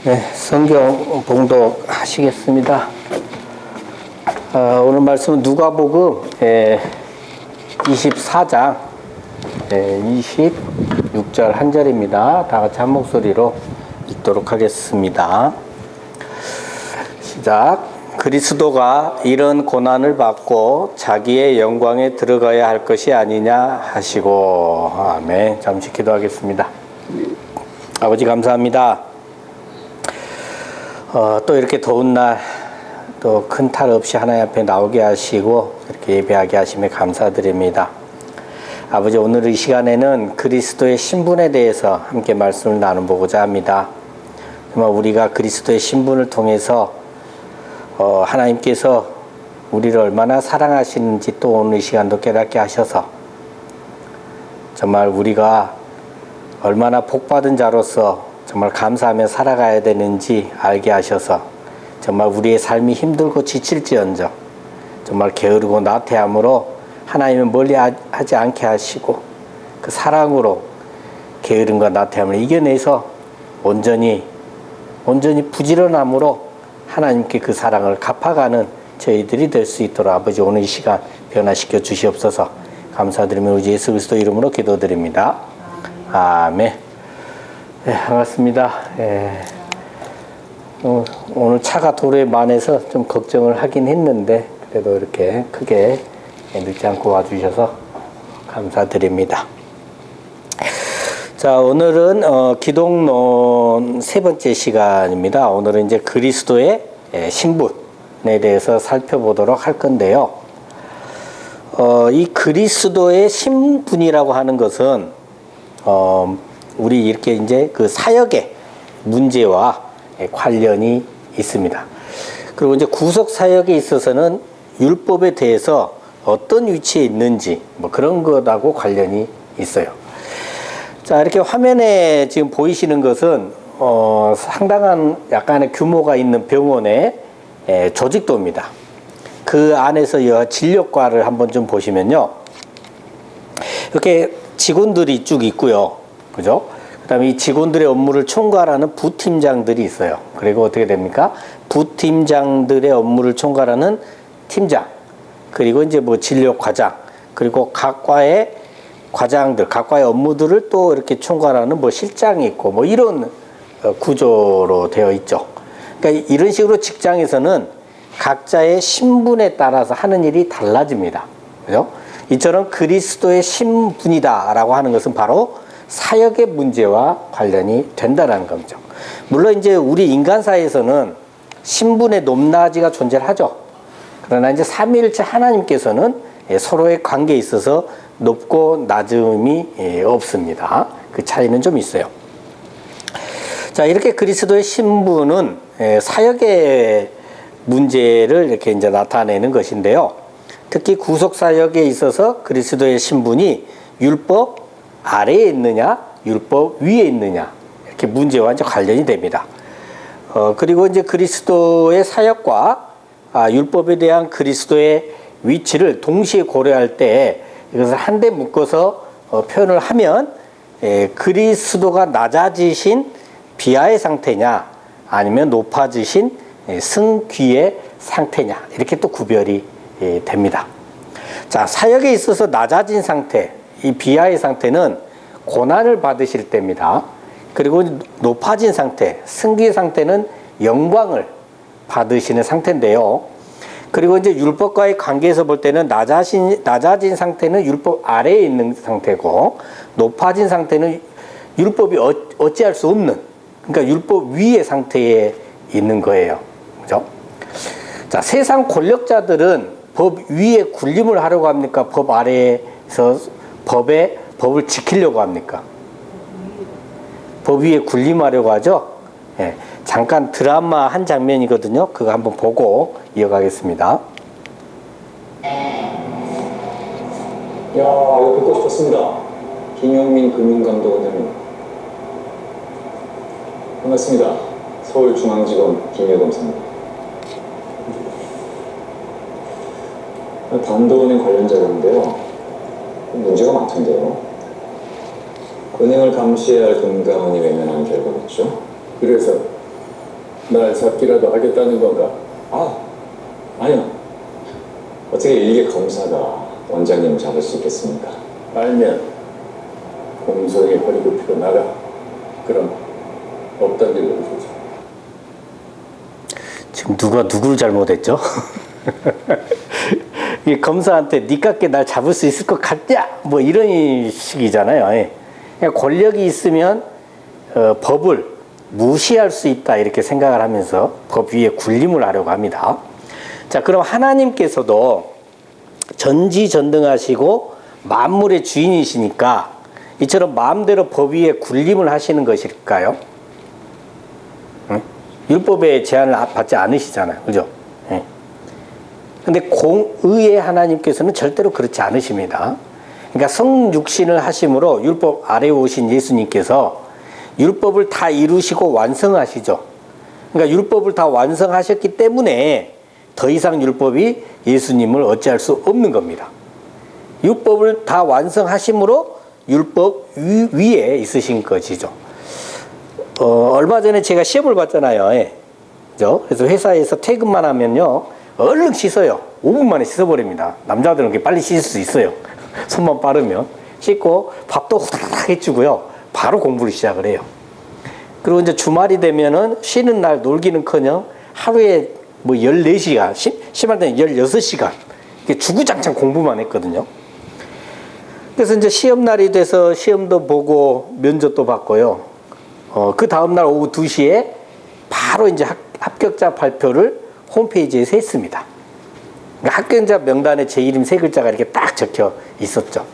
네, 성경 봉독 하시겠습니다. 오늘 말씀은 누가복음 24장 26절 한 절입니다. 다 같이 한 목소리로 읽도록 하겠습니다. 시작. 그리스도가 이런 고난을 받고 자기의 영광에 들어가야 할 것이 아니냐 하시고. 아멘. 잠시 기도하겠습니다. 아버지 감사합니다. 또 이렇게 더운 날 또 큰 탈 없이 하나님 앞에 나오게 하시고 이렇게 예배하게 하심에 감사드립니다. 아버지, 오늘 이 시간에는 그리스도의 신분에 대해서 함께 말씀을 나눠보고자 합니다. 정말 우리가 그리스도의 신분을 통해서 하나님께서 우리를 얼마나 사랑하시는지 또 오늘 이 시간도 깨닫게 하셔서 정말 우리가 얼마나 복받은 자로서 정말 감사하며 살아가야 되는지 알게 하셔서 정말 우리의 삶이 힘들고 지칠지언정 정말 게으르고 나태함으로 하나님은 멀리 하지 않게 하시고 그 사랑으로 게으름과 나태함을 이겨내서 온전히 부지런함으로 하나님께 그 사랑을 갚아가는 저희들이 될 수 있도록 아버지 오늘 이 시간 변화시켜 주시옵소서. 감사드리며 우리 예수 그리스도 이름으로 기도드립니다. 아멘. 네, 반갑습니다. 오늘 차가 도로에 많아서 좀 걱정을 하긴 했는데 그래도 이렇게 크게 늦지 않고 와주셔서 감사드립니다. 자, 오늘은 기독론 세 번째 시간입니다. 오늘은 이제 그리스도의 신분에 대해서 살펴보도록 할 건데요. 이 그리스도의 신분이라고 하는 것은 우리 이렇게 이제 그 사역의 문제와 관련이 있습니다. 그리고 이제 구속 사역에 있어서는 율법에 대해서 어떤 위치에 있는지 뭐 그런 것하고 관련이 있어요. 자, 이렇게 화면에 지금 보이시는 것은 상당한 약간의 규모가 있는 병원의 조직도입니다. 그 안에서 진료과를 한번 좀 보시면요, 이렇게 직원들이 쭉 있고요, 그죠? 그다음에 이 직원들의 업무를 총괄하는 부팀장들이 있어요. 그리고 어떻게 됩니까? 부팀장들의 업무를 총괄하는 팀장, 그리고 이제 뭐 진료과장, 그리고 각 과의 과장들, 각 과의 업무들을 또 이렇게 총괄하는 뭐 실장이 있고 뭐 이런 구조로 되어 있죠. 그러니까 이런 식으로 직장에서는 각자의 신분에 따라서 하는 일이 달라집니다. 그죠? 이처럼 그리스도의 신분이다라고 하는 것은 바로 사역의 문제와 관련이 된다는 거죠. 물론 이제 우리 인간사에서는 신분의 높낮이가 존재하죠. 그러나 이제 삼위일체 하나님께서는 서로의 관계에 있어서 높고 낮음이 없습니다. 그 차이는 좀 있어요. 자, 이렇게 그리스도의 신분은 사역의 문제를 이렇게 이제 나타내는 것인데요. 특히 구속 사역에 있어서 그리스도의 신분이 율법 아래에 있느냐, 율법 위에 있느냐, 이렇게 문제와 이제 관련이 됩니다. 그리고 이제 그리스도의 사역과 율법에 대한 그리스도의 위치를 동시에 고려할 때 이것을 한데 묶어서 표현을 하면 그리스도가 낮아지신 비하의 상태냐, 아니면 높아지신 승귀의 상태냐, 이렇게 또 구별이 됩니다. 자, 사역에 있어서 낮아진 상태, 이 비하의 상태는 고난을 받으실 때입니다. 그리고 높아진 상태, 승귀의 상태는 영광을 받으시는 상태인데요. 그리고 이제 율법과의 관계에서 볼 때는 낮아진 상태는 율법 아래에 있는 상태고, 높아진 상태는 율법이 어찌할 수 없는, 그러니까 율법 위의 상태에 있는 거예요. 그죠? 자, 세상 권력자들은 법 위에 군림을 하려고 합니까? 법 아래에서 법을 지키려고 합니까? 법 위에 군림하려고 하죠? 예, 잠깐 드라마 한 장면이거든요. 그거 한번 보고 이어가겠습니다. 이거 뵙고 싶었습니다. 김영민 금융감독원장님. 반갑습니다. 서울중앙지검 김여검사입니다. 단도은행 관련 자료인데요. 문제가 많던데요. 은행을 감시해야 할 금감원이 외면한 결과겠죠. 그래서 날 잡기라도 하겠다는 건가? 아니요. 어떻게 일개 검사가 원장님을 잡을 수 있겠습니까? 알면 공소에 허리 굽히고 나가. 그럼 없단 일로 보죠. 지금 누가 누구를 잘못했죠? 이 검사한테 니깎게 날 잡을 수 있을 것 같냐? 뭐 이런 식이잖아요. 예. 그냥 권력이 있으면 법을 무시할 수 있다 이렇게 생각을 하면서 법 위에 군림을 하려고 합니다. 자, 그럼 하나님께서도 전지전능하시고 만물의 주인이시니까 이처럼 마음대로 법 위에 군림을 하시는 것일까요? 응? 율법의 제한을 받지 않으시잖아요. 그죠? 예. 근데 공의의 하나님께서는 절대로 그렇지 않으십니다. 그러니까 성육신을 하심으로 율법 아래에 오신 예수님께서 율법을 다 이루시고 완성하시죠. 그러니까 율법을 다 완성하셨기 때문에 더 이상 율법이 예수님을 어찌할 수 없는 겁니다. 율법을 다 완성하심으로 율법 위에 있으신 것이죠. 얼마 전에 제가 시험을 봤잖아요. 예. 그죠? 그래서 회사에서 퇴근만 하면요, 얼른 씻어요. 5분 만에 씻어버립니다. 남자들은 그렇게 빨리 씻을 수 있어요. 손만 빠르면. 씻고 밥도 후다닥 해주고요. 바로 공부를 시작을 해요. 그리고 이제 주말이 되면은 쉬는 날 놀기는커녕 하루에 뭐 14시간, 심할 때는 16시간, 이렇게 주구장창 공부만 했거든요. 그래서 이제 시험날이 돼서 시험도 보고 면접도 봤고요. 그 다음날 오후 2시에 바로 이제 합격자 발표를 홈페이지에서 했습니다. 그러니까 합격자 명단에 제 이름 3글자가 이렇게 딱 적혀 있었죠.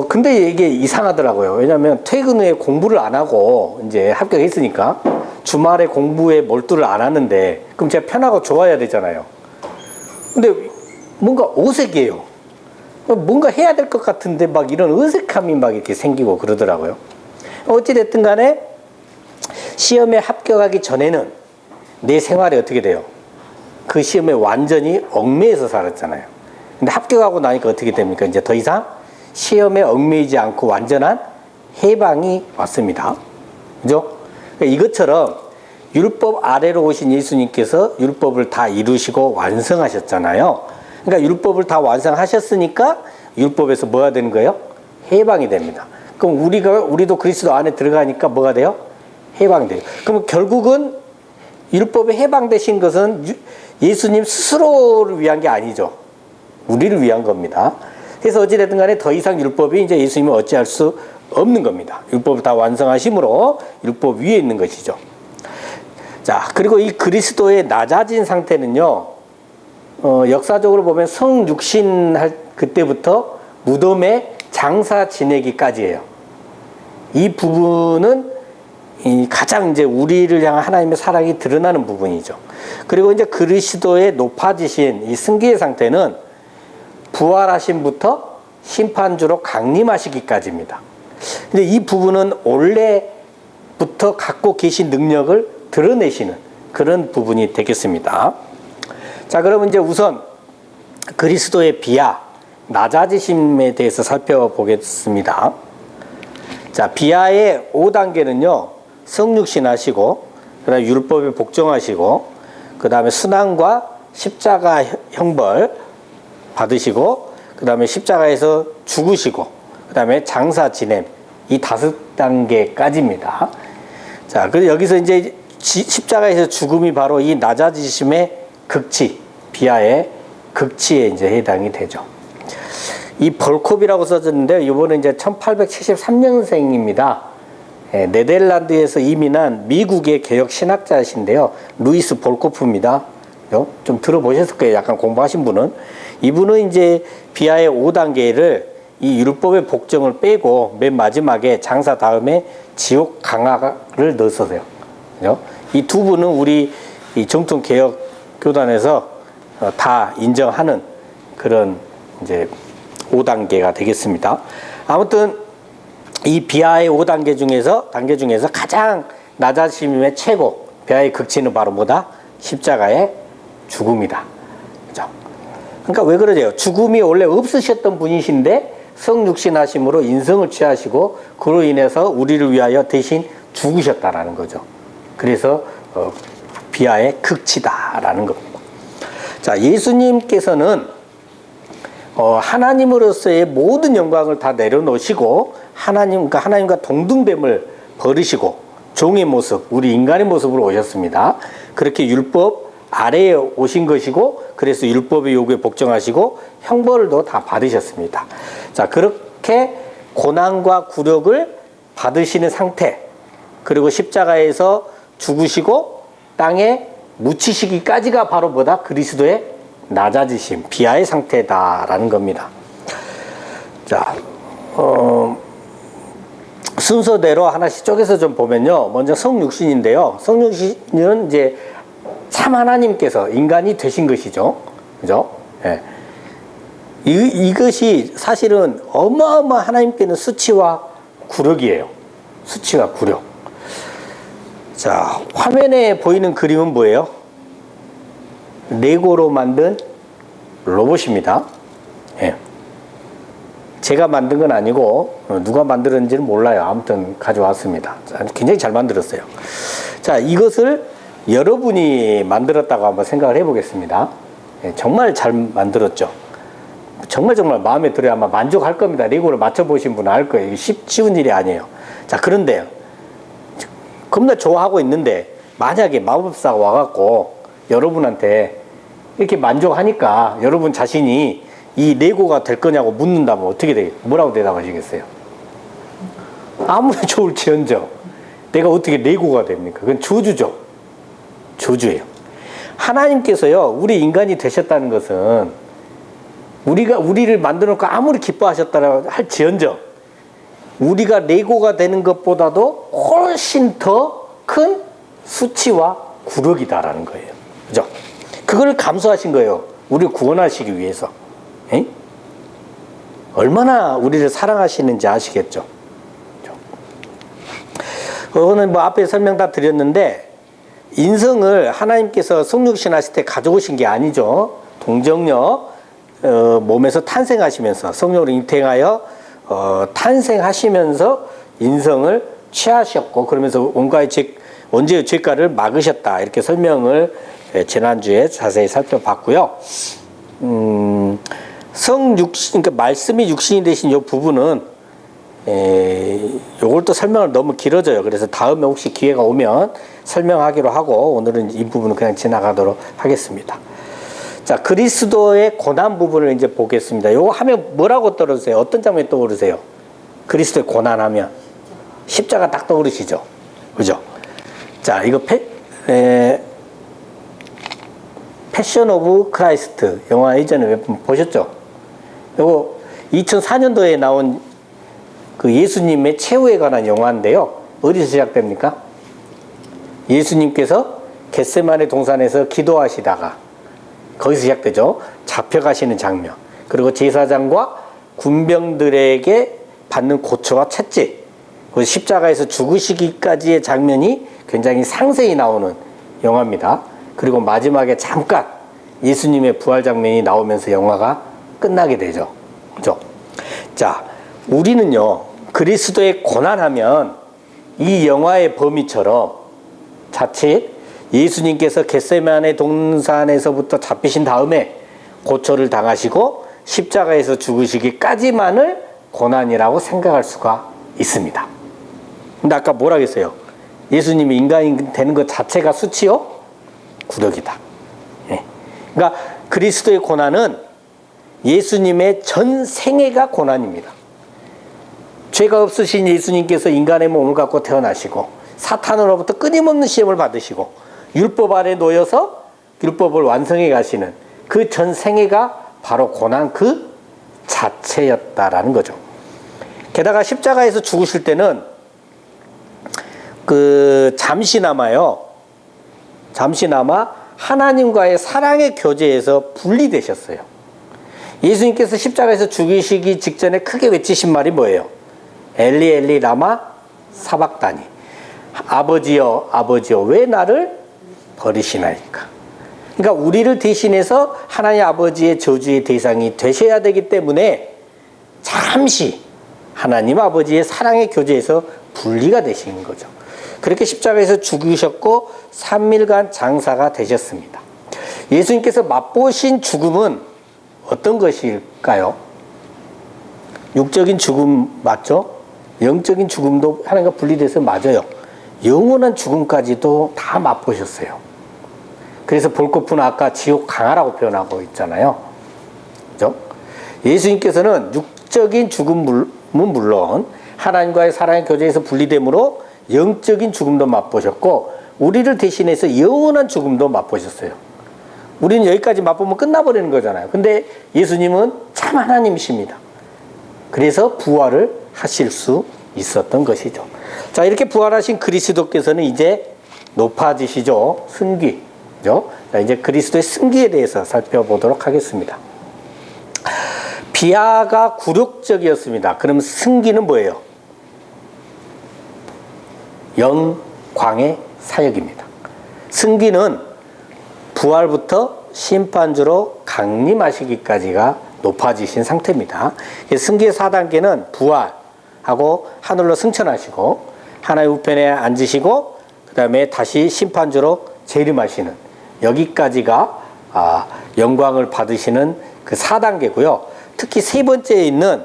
근데 이게 이상하더라고요. 왜냐면 퇴근 후에 공부를 안 하고 이제 합격했으니까 주말에 공부에 몰두를 안 하는데 그럼 제가 편하고 좋아야 되잖아요. 근데 뭔가 어색해요. 뭔가 해야 될 것 같은데 막 이런 어색함이 막 이렇게 생기고 그러더라고요. 어찌됐든 간에 시험에 합격하기 전에는 내 생활이 어떻게 돼요? 그 시험에 완전히 얽매여서 살았잖아요. 근데 합격하고 나니까 어떻게 됩니까? 이제 더 이상 시험에 얽매이지 않고 완전한 해방이 왔습니다. 그죠? 그러니까 이것처럼 율법 아래로 오신 예수님께서 율법을 다 이루시고 완성하셨잖아요. 그러니까 율법을 다 완성하셨으니까 율법에서 뭐가 되는 거예요? 해방이 됩니다. 그럼 우리도 그리스도 안에 들어가니까 뭐가 돼요? 해방돼요. 그럼 결국은 율법에 해방되신 것은 예수님 스스로를 위한 게 아니죠. 우리를 위한 겁니다. 그래서 어찌됐든 간에 더 이상 율법이 이제 예수님을 어찌할 수 없는 겁니다. 율법을 다 완성하심으로 율법 위에 있는 것이죠. 자, 그리고 이 그리스도의 낮아진 상태는요, 역사적으로 보면 성육신 할 그때부터 무덤에 장사 지내기까지예요. 이 부분은 가장 이제 우리를 향한 하나님의 사랑이 드러나는 부분이죠. 그리고 이제 그리스도의 높아지신 이 승기의 상태는 부활하심부터 심판주로 강림하시기까지입니다. 근데 이 부분은 원래부터 갖고 계신 능력을 드러내시는 그런 부분이 되겠습니다. 자, 그러면 이제 우선 그리스도의 비하, 낮아지심에 대해서 살펴보겠습니다. 자, 비하의 5단계는요, 성육신 하시고, 그 다음에 율법에 복종하시고, 그 다음에 순환과 십자가 형벌 받으시고, 그 다음에 십자가에서 죽으시고, 그 다음에 장사 지냄, 이 5단계까지입니다. 자, 그래서 여기서 이제 십자가에서 죽음이 바로 이 낮아지심의 극치, 비하의 극치에 이제 해당이 되죠. 이 벌콥이라고 써졌는데, 이번에 이제 1873년생입니다. 네덜란드에서 이민한 미국의 개혁 신학자이신데요. 루이스 볼코프입니다. 좀 들어보셨을 거예요. 약간 공부하신 분은. 이분은 이제 비하의 5단계를 이 율법의 복종을 빼고 맨 마지막에 장사 다음에 지옥 강화를 넣었어요. 이 두 분은 우리 이 정통 개혁 교단에서 다 인정하는 그런 이제 5단계가 되겠습니다. 아무튼 이 비하의 5단계 중에서 가장 낮아짐의 최고, 비하의 극치는 바로 뭐다? 십자가의 죽음이다. 그죠? 그러니까 왜 그러죠? 죽음이 원래 없으셨던 분이신데 성육신하심으로 인성을 취하시고 그로 인해서 우리를 위하여 대신 죽으셨다라는 거죠. 그래서 비하의 극치다라는 겁니다. 자, 예수님께서는 하나님으로서의 모든 영광을 다 내려놓으시고 하나님과 동등됨을 버리시고 종의 모습, 우리 인간의 모습으로 오셨습니다. 그렇게 율법 아래에 오신 것이고 그래서 율법의 요구에 복종하시고 형벌도 다 받으셨습니다. 자, 그렇게 고난과 굴욕을 받으시는 상태, 그리고 십자가에서 죽으시고 땅에 묻히시기까지가 바로 뭐다? 그리스도의 낮아지심, 비하의 상태다라는 겁니다. 자, 순서대로 하나씩 쪼개서 좀 보면요. 먼저 성육신인데요. 성육신은 이제 참 하나님께서 인간이 되신 것이죠. 그죠? 예. 이것이 사실은 어마어마 하나님께는 수치와 굴욕이에요. 수치와 굴욕. 자, 화면에 보이는 그림은 뭐예요? 레고로 만든 로봇입니다. 예. 제가 만든 건 아니고 누가 만들었는지는 몰라요. 아무튼 가져왔습니다. 굉장히 잘 만들었어요. 자, 이것을 여러분이 만들었다고 한번 생각을 해보겠습니다. 예, 정말 잘 만들었죠. 정말 마음에 들어야 아마 만족할 겁니다. 레고를 맞춰보신 분은 알 거예요. 이게 쉬운 일이 아니에요. 자, 그런데요. 겁나 좋아하고 있는데 만약에 마법사가 와갖고 여러분한테 이렇게 만족하니까 여러분 자신이 이 레고가 될 거냐고 묻는다면 어떻게 되겠어요? 뭐라고 대답하시겠어요? 아무리 좋을지언정 내가 어떻게 레고가 됩니까? 그건 저주죠. 저주예요. 하나님께서요, 우리 인간이 되셨다는 것은 우리를 만들어 놓고 아무리 기뻐하셨다고 할지언정 우리가 레고가 되는 것보다도 훨씬 더 큰 수치와 굴욕이다라는 거예요. 그죠? 그걸 감수하신 거예요. 우리를 구원하시기 위해서. 에? 얼마나 우리를 사랑하시는지 아시겠죠? 오늘 뭐 앞에 설명 다 드렸는데 인성을 하나님께서 성육신 하실 때 가져오신 게 아니죠. 동정녀 몸에서 탄생하시면서 성령으로 잉태하여 탄생하시면서 인성을 취하셨고 그러면서 원죄의 죄가를 막으셨다 이렇게 설명을 지난주에 자세히 살펴봤고요. 그러니까 말씀이 육신이 되신 이 부분은 요걸 또 설명을 너무 길어져요. 그래서 다음에 혹시 기회가 오면 설명하기로 하고 오늘은 이 부분은 그냥 지나가도록 하겠습니다. 자, 그리스도의 고난 부분을 이제 보겠습니다. 요거 하면 뭐라고 떠오르세요? 어떤 장면이 떠오르세요? 그리스도의 고난하면 십자가 딱 떠오르시죠? 그죠? 자, 이거 패션 오브 크라이스트 영화 이전에 몇 번 보셨죠? 요거 2004년도에 나온 그 예수님의 최후에 관한 영화인데요. 어디서 시작됩니까? 예수님께서 겟세마네 동산에서 기도하시다가 거기서 시작되죠. 잡혀가시는 장면. 그리고 제사장과 군병들에게 받는 고초와 채찍. 그 십자가에서 죽으시기까지의 장면이 굉장히 상세히 나오는 영화입니다. 그리고 마지막에 잠깐 예수님의 부활 장면이 나오면서 영화가 끝나게 되죠. 그죠? 자, 우리는요, 그리스도의 고난하면 이 영화의 범위처럼 자칫 예수님께서 겟세마네 동산에서부터 잡히신 다음에 고초를 당하시고 십자가에서 죽으시기까지만을 고난이라고 생각할 수가 있습니다. 근데 아까 뭐라 그랬어요? 예수님이 인간이 되는 것 자체가 수치요? 굴욕이다. 예. 그러니까 그리스도의 고난은 예수님의 전 생애가 고난입니다. 죄가 없으신 예수님께서 인간의 몸을 갖고 태어나시고 사탄으로부터 끊임없는 시험을 받으시고 율법 아래 놓여서 율법을 완성해 가시는 그 전 생애가 바로 고난 그 자체였다라는 거죠. 게다가 십자가에서 죽으실 때는 잠시나마 하나님과의 사랑의 교제에서 분리되셨어요. 예수님께서 십자가에서 죽으시기 직전에 크게 외치신 말이 뭐예요? 엘리 엘리 라마 사박다니. 아버지여 아버지여 왜 나를 버리시나이까. 그러니까 우리를 대신해서 하나님 아버지의 저주의 대상이 되셔야 되기 때문에 잠시 하나님 아버지의 사랑의 교제에서 분리가 되신 거죠. 그렇게 십자가에서 죽으셨고 3일간 장사가 되셨습니다. 예수님께서 맛보신 죽음은 어떤 것일까요? 육적인 죽음 맞죠? 영적인 죽음도 하나님과 분리돼서 맞아요. 영원한 죽음까지도 다 맛보셨어요. 그래서 볼거푸는 아까 지옥 강하라고 표현하고 있잖아요. 그죠? 예수님께서는 육적인 죽음은 물론 하나님과의 사랑의 교제에서 분리됨으로 영적인 죽음도 맛보셨고 우리를 대신해서 영원한 죽음도 맛보셨어요. 우리는 여기까지 맛보면 끝나버리는 거잖아요. 근데 예수님은 참 하나님이십니다. 그래서 부활을 하실 수 있었던 것이죠. 자, 이렇게 부활하신 그리스도께서는 이제 높아지시죠. 승귀죠. 자, 이제 그리스도의 승귀에 대해서 살펴보도록 하겠습니다. 비하가 굴욕적이었습니다. 그럼 승귀는 뭐예요? 영광의 사역입니다. 승귀는 부활부터 심판주로 강림하시기까지가 높아지신 상태입니다. 승귀의 4단계는 부활하고 하늘로 승천하시고 하나님 우편에 앉으시고 그 다음에 다시 심판주로 재림하시는 여기까지가 영광을 받으시는 그 4단계고요. 특히 세 번째에 있는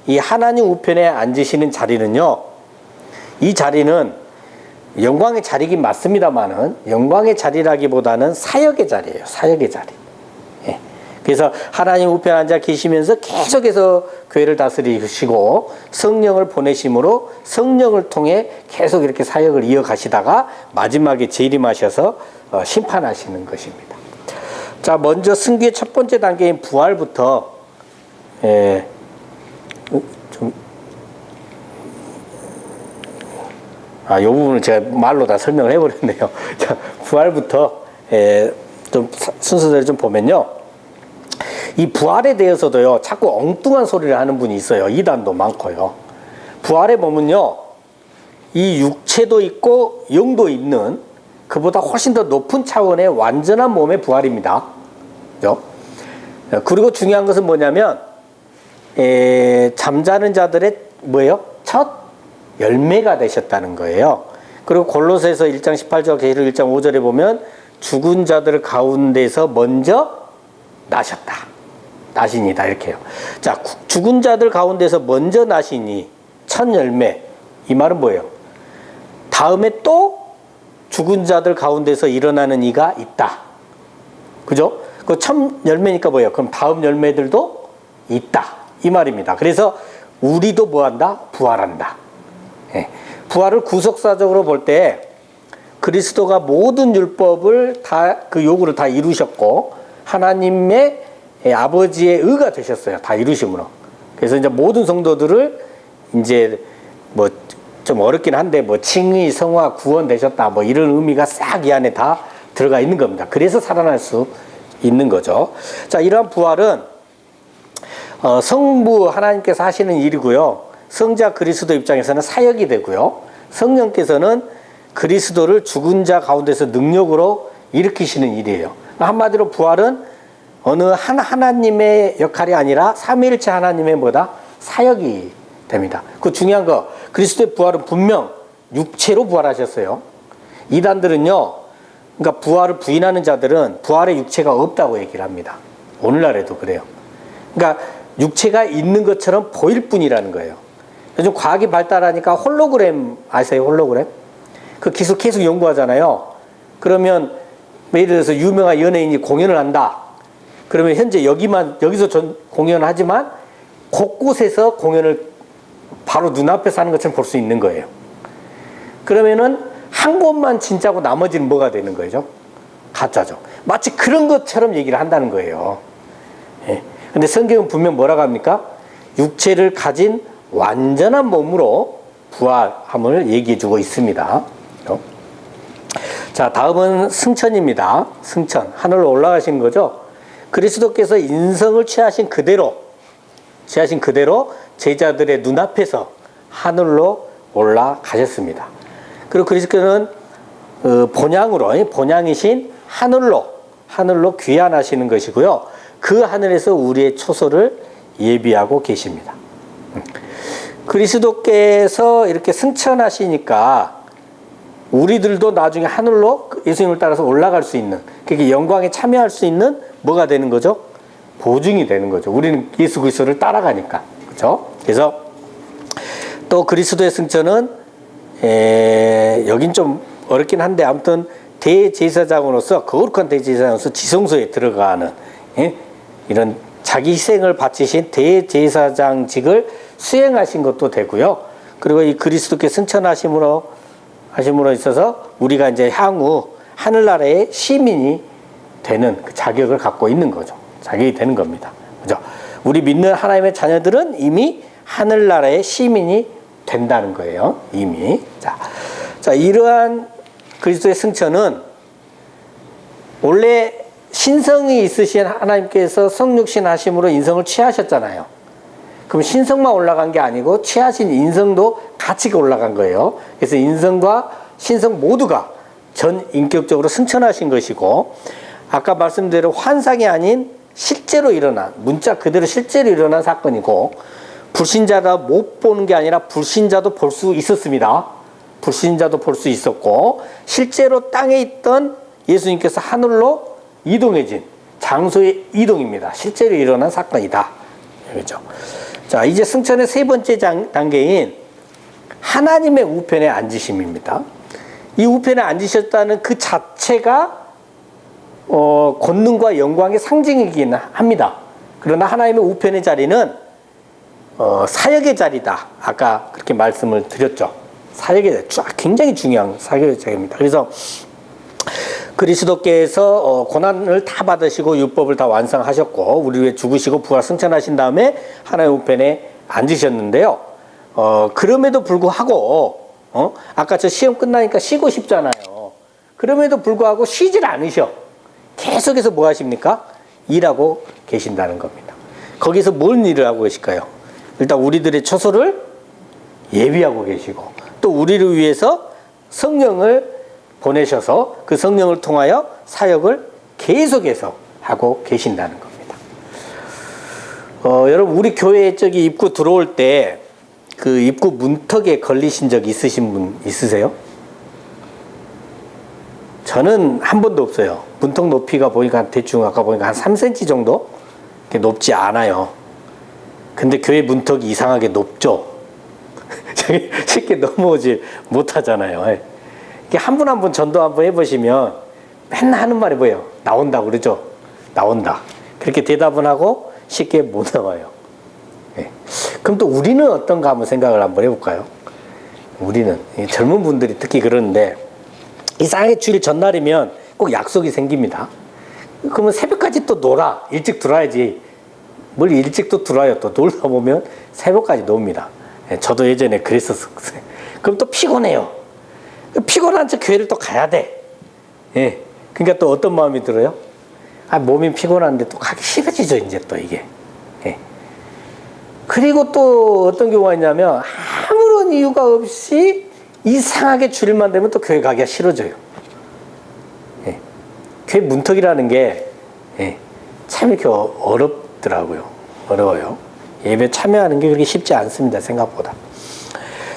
이 하나님 우편에 앉으시는 자리는요. 이 자리는 영광의 자리긴 맞습니다만은 영광의 자리라기보다는 사역의 자리예요. 사역의 자리. 예. 그래서 하나님 우편에 앉아 계시면서 계속해서 교회를 다스리시고 성령을 보내심으로 성령을 통해 계속 이렇게 사역을 이어가시다가 마지막에 재림하셔서 심판하시는 것입니다. 자, 먼저 승귀의 첫 번째 단계인 부활부터 이 부분은 제가 말로 다 설명을 해버렸네요. 자, 부활부터 좀 순서대로 좀 보면요. 이 부활에 대해서도요, 자꾸 엉뚱한 소리를 하는 분이 있어요. 이단도 많고요. 부활에 보면요, 이 육체도 있고 영도 있는 그보다 훨씬 더 높은 차원의 완전한 몸의 부활입니다. 그죠? 그리고 중요한 것은 뭐냐면, 잠자는 자들의 뭐예요? 첫 열매가 되셨다는 거예요. 그리고 골로새서 1장 18절과 계시록 1장 5절에 보면 죽은 자들 가운데서 먼저 나셨다. 나시니다 이렇게요. 자, 죽은 자들 가운데서 먼저 나시니 첫 열매. 이 말은 뭐예요? 다음에 또 죽은 자들 가운데서 일어나는 이가 있다. 그죠? 그 첫 열매니까 뭐예요? 그럼 다음 열매들도 있다. 이 말입니다. 그래서 우리도 뭐한다? 부활한다. 예. 부활을 구속사적으로 볼 때 그리스도가 모든 율법을 다 그 요구를 다 이루셨고 하나님의 아버지의 의가 되셨어요. 다 이루심으로. 그래서 이제 모든 성도들을 이제 뭐 좀 어렵긴 한데 뭐 칭의, 성화, 구원 되셨다 뭐 이런 의미가 싹 이 안에 다 들어가 있는 겁니다. 그래서 살아날 수 있는 거죠. 자, 이러한 부활은 성부 하나님께서 하시는 일이고요. 성자 그리스도 입장에서는 사역이 되고요. 성령께서는 그리스도를 죽은 자 가운데서 능력으로 일으키시는 일이에요. 한마디로 부활은 어느 한 하나님의 역할이 아니라 삼위일체 하나님의 뭐다? 사역이 됩니다. 그 중요한 거, 그리스도의 부활은 분명 육체로 부활하셨어요. 이단들은요, 그러니까 부활을 부인하는 자들은 부활의 육체가 없다고 얘기를 합니다. 오늘날에도 그래요. 그러니까 육체가 있는 것처럼 보일 뿐이라는 거예요. 요즘 과학이 발달하니까 홀로그램 아세요? 홀로그램? 그 기술 계속 연구하잖아요. 그러면 예를 들어서 유명한 연예인이 공연을 한다. 그러면 현재 여기서 공연을 하지만 곳곳에서 공연을 바로 눈앞에서 하는 것처럼 볼 수 있는 거예요. 그러면은 한 곳만 진짜고 나머지는 뭐가 되는 거죠? 가짜죠. 마치 그런 것처럼 얘기를 한다는 거예요. 예. 근데 성경은 분명 뭐라고 합니까? 육체를 가진 완전한 몸으로 부활함을 얘기해 주고 있습니다. 자, 다음은 승천입니다. 승천. 하늘로 올라가신 거죠. 그리스도께서 인성을 취하신 그대로 제자들의 눈앞에서 하늘로 올라가셨습니다. 그리고 그리스도는 본향이신 하늘로 귀환하시는 것이고요. 그 하늘에서 우리의 초소를 예비하고 계십니다. 그리스도께서 이렇게 승천하시니까 우리들도 나중에 하늘로 예수님을 따라서 올라갈 수 있는, 그게 영광에 참여할 수 있는 뭐가 되는 거죠? 보증이 되는 거죠. 우리는 예수 그리스도를 따라가니까. 그렇죠? 그래서 또 그리스도의 승천은 여긴 좀 어렵긴 한데 아무튼 대제사장으로서, 거룩한 대제사장으로서 지성소에 들어가는, 이런 자기 희생을 바치신 대제사장직을 수행하신 것도 되고요. 그리고 이 그리스도께 승천하심으로 있어서 우리가 이제 향후 하늘나라의 시민이 되는 그 자격을 갖고 있는 거죠. 자격이 되는 겁니다. 그죠? 우리 믿는 하나님의 자녀들은 이미 하늘나라의 시민이 된다는 거예요. 이미. 자, 이러한 그리스도의 승천은 원래 신성이 있으신 하나님께서 성육신 하심으로 인성을 취하셨잖아요. 그럼 신성만 올라간 게 아니고 취하신 인성도 같이 올라간 거예요. 그래서 인성과 신성 모두가 전 인격적으로 승천하신 것이고, 아까 말씀대로 환상이 아닌 실제로 일어난, 문자 그대로 실제로 일어난 사건이고, 불신자가 못 보는 게 아니라 불신자도 볼 수 있었습니다. 불신자도 볼 수 있었고, 실제로 땅에 있던 예수님께서 하늘로 이동해진 장소의 이동입니다. 실제로 일어난 사건이다. 그렇죠? 자, 이제 승천의 세 번째 단계인 하나님의 우편에 앉으심입니다. 이 우편에 앉으셨다는 그 자체가 권능과 영광의 상징이긴 합니다. 그러나 하나님의 우편의 자리는 사역의 자리다. 아까 그렇게 말씀을 드렸죠. 사역의 자리, 굉장히 중요한 사역의 자리입니다. 그래서 그리스도께서 고난을 다 받으시고 율법을 다 완성하셨고 우리 위해 죽으시고 부활 승천하신 다음에 하나님의 우편에 앉으셨는데요. 그럼에도 불구하고 아까 저 시험 끝나니까 쉬고 싶잖아요. 그럼에도 불구하고 쉬질 않으셔. 계속해서 뭐 하십니까? 일하고 계신다는 겁니다. 거기서 뭔 일을 하고 계실까요? 일단 우리들의 처소를 예비하고 계시고, 또 우리를 위해서 성령을 보내셔서 그 성령을 통하여 사역을 계속해서 하고 계신다는 겁니다. 여러분, 우리 교회 저기 입구 들어올 때 그 입구 문턱에 걸리신 적 있으신 분 있으세요? 저는 한 번도 없어요. 문턱 높이가 보니까 대충 아까 보니까 한 3cm 정도? 높지 않아요. 근데 교회 문턱이 이상하게 높죠? 쉽게 넘어오지 못하잖아요. 이게 한 분 한 분 전도 한번 해보시면 맨날 하는 말이 뭐예요? 나온다 그러죠? 나온다. 그렇게 대답은 하고 쉽게 못 나와요. 네. 그럼 또 우리는 어떤가 한번 생각을 한번 해볼까요? 우리는 젊은 분들이 특히 그러는데 이상하게 주일 전날이면 꼭 약속이 생깁니다. 그러면 새벽까지 또 놀아. 일찍 들어야지. 뭘 일찍 또 들어와요. 또 놀다 보면 새벽까지 놉니다. 네, 저도 예전에 그랬었어요. 그럼 또 피곤해요. 피곤한 척 교회를 또 가야 돼. 예. 그러니까 또 어떤 마음이 들어요? 몸이 피곤한데 또 가기 싫어지죠, 이제 또 이게. 예. 그리고 또 어떤 경우가 있냐면 아무런 이유가 없이 이상하게 주일만 되면 또 교회 가기가 싫어져요. 예. 교회 문턱이라는 게, 참 이렇게 어렵더라고요. 어려워요. 예배 참여하는 게 그렇게 쉽지 않습니다, 생각보다.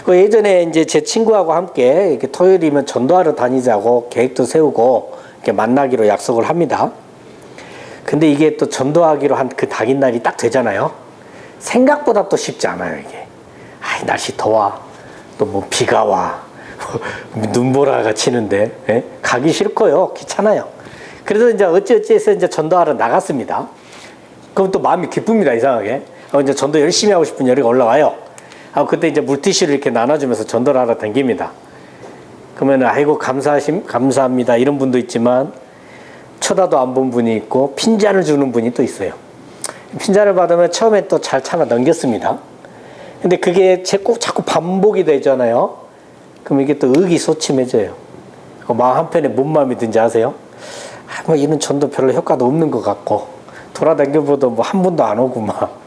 예전에 이제 제 친구하고 함께 이렇게 토요일이면 전도하러 다니자고 계획도 세우고 이렇게 만나기로 약속을 합니다. 근데 이게 또 전도하기로 한 그 당일 날이 딱 되잖아요. 생각보다 또 쉽지 않아요, 이게. 날씨 더워. 또 뭐 비가 와. 눈보라가 치는데, 예? 가기 싫고요. 귀찮아요. 그래서 이제 어찌어찌해서 이제 전도하러 나갔습니다. 그럼 또 마음이 기쁩니다, 이상하게. 이제 전도 열심히 하고 싶은 열이 올라와요. 그때 이제 물티슈를 이렇게 나눠주면서 전도를 하러 다닙니다. 그러면 아이고 감사합니다 이런 분도 있지만 쳐다도 안 본 분이 있고 핀잔을 주는 분이 또 있어요. 핀잔을 받으면 처음에 또 잘 참아 넘겼습니다. 근데 그게 자꾸 반복이 되잖아요. 그럼 이게 또 의기소침해져요. 마음 한편에 뭔 마음이 든지 아세요? 뭐 이런 전도 별로 효과도 없는 것 같고 돌아다녀봐도 뭐 한 분도 안 오고 막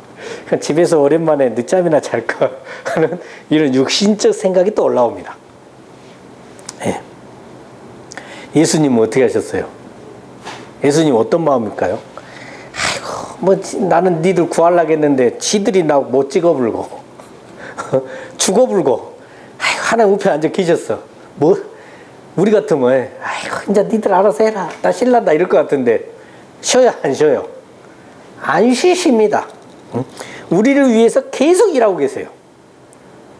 집에서 오랜만에 늦잠이나 잘까 하는 이런 육신적 생각이 또 올라옵니다. 예. 예수님은 어떻게 하셨어요? 예수님 어떤 마음일까요? 아이고, 뭐 나는 니들 구하려고 했는데 지들이 나 못 찍어불고 죽어불고 아이고, 하나님 우편에 앉아 계셨어. 뭐 우리 같으면 아이고 이제 니들 알아서 해라. 나 신난다 이럴 것 같은데 쉬어요 안 쉬어요? 안 쉬십니다. 응? 우리를 위해서 계속 일하고 계세요.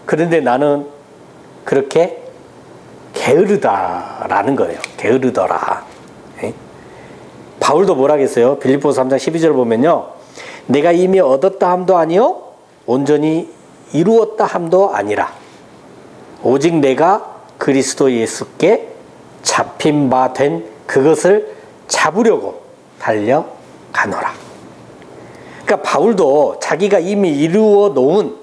그런데 나는 그렇게 게으르다라는 거예요. 게으르더라. 예? 바울도 뭐라 했어요? 빌립보서 3장 12절 보면요. 내가 이미 얻었다 함도 아니요 온전히 이루었다 함도 아니라 오직 내가 그리스도 예수께 잡힌 바 된 그것을 잡으려고 달려가노라. 그러니까 바울도 자기가 이미 이루어 놓은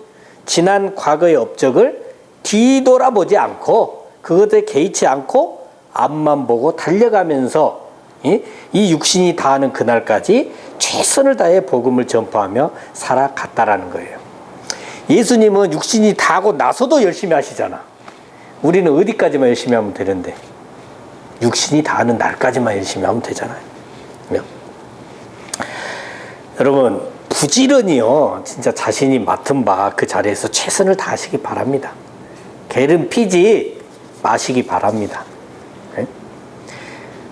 지난 과거의 업적을 뒤돌아보지 않고 그것에 개의치 않고 앞만 보고 달려가면서 이 육신이 다하는 그날까지 최선을 다해 복음을 전파하며 살아갔다라는 거예요. 예수님은 육신이 다하고 나서도 열심히 하시잖아. 우리는 어디까지만 열심히 하면 되는데 육신이 다하는 날까지만 열심히 하면 되잖아요. 여러분 부지런히요 진짜 자신이 맡은 바 그 자리에서 최선을 다하시기 바랍니다. 게으름 피지 마시기 바랍니다. 네?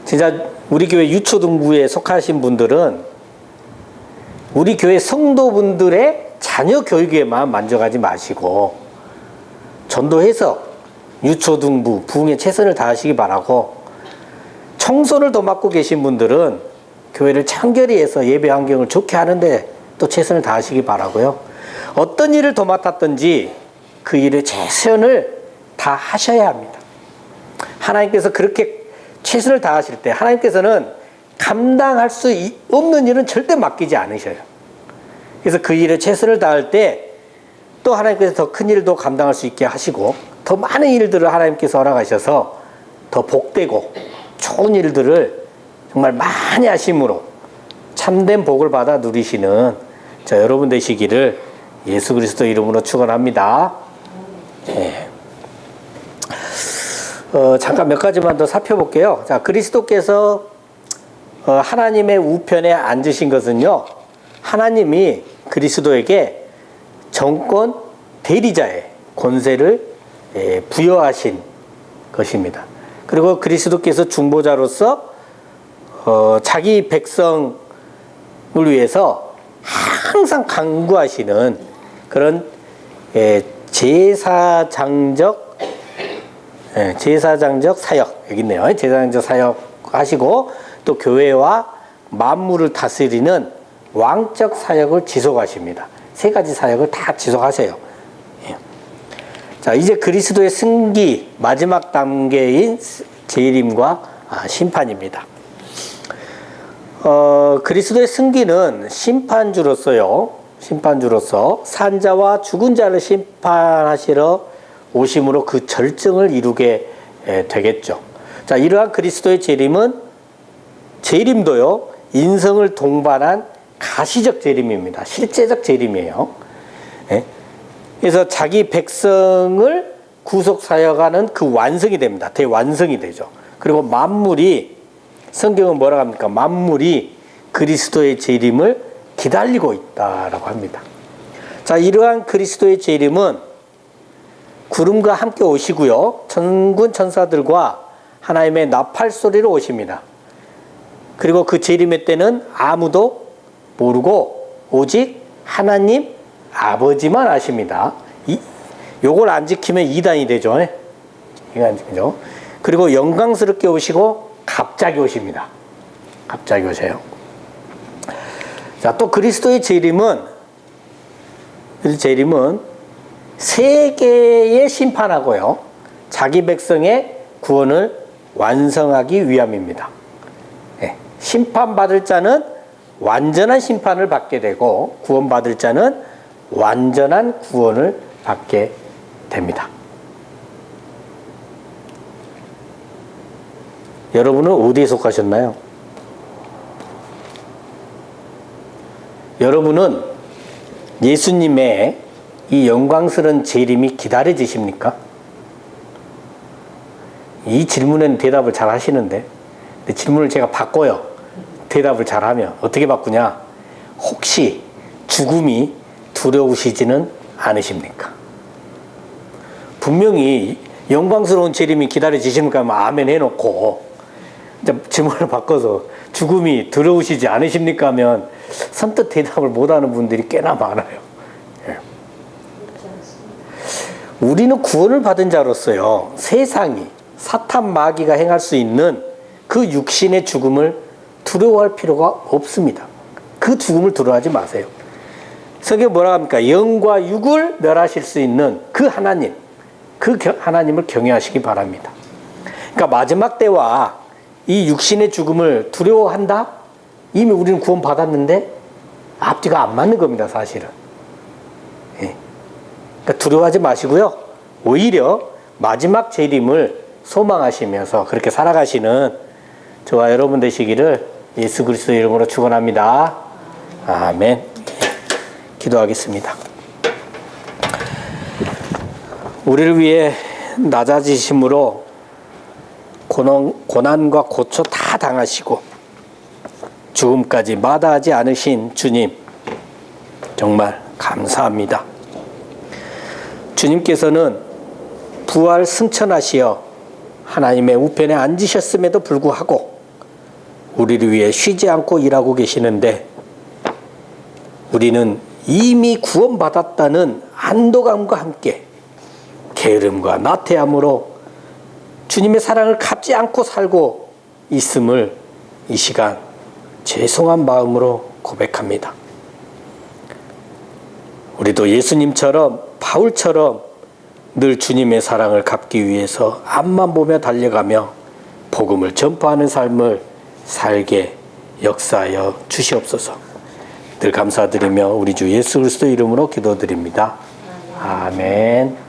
진짜 우리 교회 유초등부에 속하신 분들은 우리 교회 성도분들의 자녀 교육에만 만족하지 마시고 전도해서 유초등부 부흥에 최선을 다하시기 바라고 청소를 더 맡고 계신 분들은 교회를 청결히 해서 예배 환경을 좋게 하는데 또 최선을 다하시기 바라고요. 어떤 일을 더 맡았든지 그 일에 최선을 다하셔야 합니다. 하나님께서 그렇게 최선을 다하실 때 하나님께서는 감당할 수 없는 일은 절대 맡기지 않으셔요. 그래서 그 일에 최선을 다할 때 또 하나님께서 더 큰 일도 감당할 수 있게 하시고 더 많은 일들을 하나님께서 허락하셔서 더 복되고 좋은 일들을 정말 많이 하심으로 참된 복을 받아 누리시는 저 여러분 되시기를 예수 그리스도 이름으로 축원합니다. 네. 잠깐 몇 가지만 더 살펴볼게요. 자, 그리스도께서 하나님의 우편에 앉으신 것은요, 하나님이 그리스도에게 정권 대리자의 권세를 부여하신 것입니다. 그리고 그리스도께서 중보자로서 자기 백성을 위해서 항상 간구하시는 그런 제사장적 사역 여기 있네요. 제사장적 사역 하시고 또 교회와 만물을 다스리는 왕적 사역을 지속하십니다. 세 가지 사역을 다 지속하세요. 자, 이제 그리스도의 승기 마지막 단계인 재림과 심판입니다. 그리스도의 승기는 심판주로서 산자와 죽은 자를 심판하시러 오심으로 그 절정을 이루게 되겠죠. 자, 이러한 그리스도의 재림도요 인성을 동반한 가시적 재림입니다. 실제적 재림이에요. 네? 그래서 자기 백성을 구속 사역하는 그 완성이 됩니다. 대완성이 되죠. 그리고 만물이 성경은 뭐라고 합니까? 만물이 그리스도의 재림을 기다리고 있다라고 합니다. 자, 이러한 그리스도의 재림은 구름과 함께 오시고요. 천군 천사들과 하나님의 나팔 소리로 오십니다. 그리고 그 재림의 때는 아무도 모르고 오직 하나님 아버지만 아십니다. 요걸 안 지키면 이단이 되죠. 이거 안 지키죠. 그리고 영광스럽게 오시고 갑자기 오십니다. 갑자기 오세요. 자, 또 그리스도의 재림은 세계에 심판하고요. 자기 백성의 구원을 완성하기 위함입니다. 네. 심판받을 자는 완전한 심판을 받게 되고 구원받을 자는 완전한 구원을 받게 됩니다. 여러분은 어디에 속하셨나요? 여러분은 예수님의 이 영광스러운 재림이 기다려지십니까? 이 질문에는 대답을 잘 하시는데 질문을 제가 바꿔요. 대답을 잘하면 어떻게 바꾸냐? 혹시 죽음이 두려우시지는 않으십니까? 분명히 영광스러운 재림이 기다려지십니까? 하면 아멘 해놓고 이제 질문을 바꿔서 죽음이 두려우시지 않으십니까? 하면 선뜻 대답을 못하는 분들이 꽤나 많아요. 예. 우리는 구원을 받은 자로서요, 세상이 사탄 마귀가 행할 수 있는 그 육신의 죽음을 두려워할 필요가 없습니다. 그 죽음을 두려워하지 마세요. 성경에 뭐라 합니까? 영과 육을 멸하실 수 있는 그 하나님, 하나님을 경외하시기 바랍니다. 그러니까 마지막 때와 이 육신의 죽음을 두려워한다? 이미 우리는 구원 받았는데 앞뒤가 안 맞는 겁니다, 사실은. 예. 그러니까 두려워하지 마시고요. 오히려 마지막 재림을 소망하시면서 그렇게 살아가시는 저와 여러분 되시기를 예수 그리스도 이름으로 축원합니다. 아멘. 기도하겠습니다. 우리를 위해 낮아지심으로 고난과 고초 다 당하시고 죽음까지 마다하지 않으신 주님, 정말 감사합니다. 주님께서는 부활 승천하시어 하나님의 우편에 앉으셨음에도 불구하고 우리를 위해 쉬지 않고 일하고 계시는데 우리는 이미 구원받았다는 안도감과 함께 게으름과 나태함으로 주님의 사랑을 갚지 않고 살고 있음을 이 시간 죄송한 마음으로 고백합니다. 우리도 예수님처럼 바울처럼 늘 주님의 사랑을 갚기 위해서 앞만 보며 달려가며 복음을 전파하는 삶을 살게 역사하여 주시옵소서. 늘 감사드리며 우리 주 예수 그리스도 이름으로 기도드립니다. 아멘.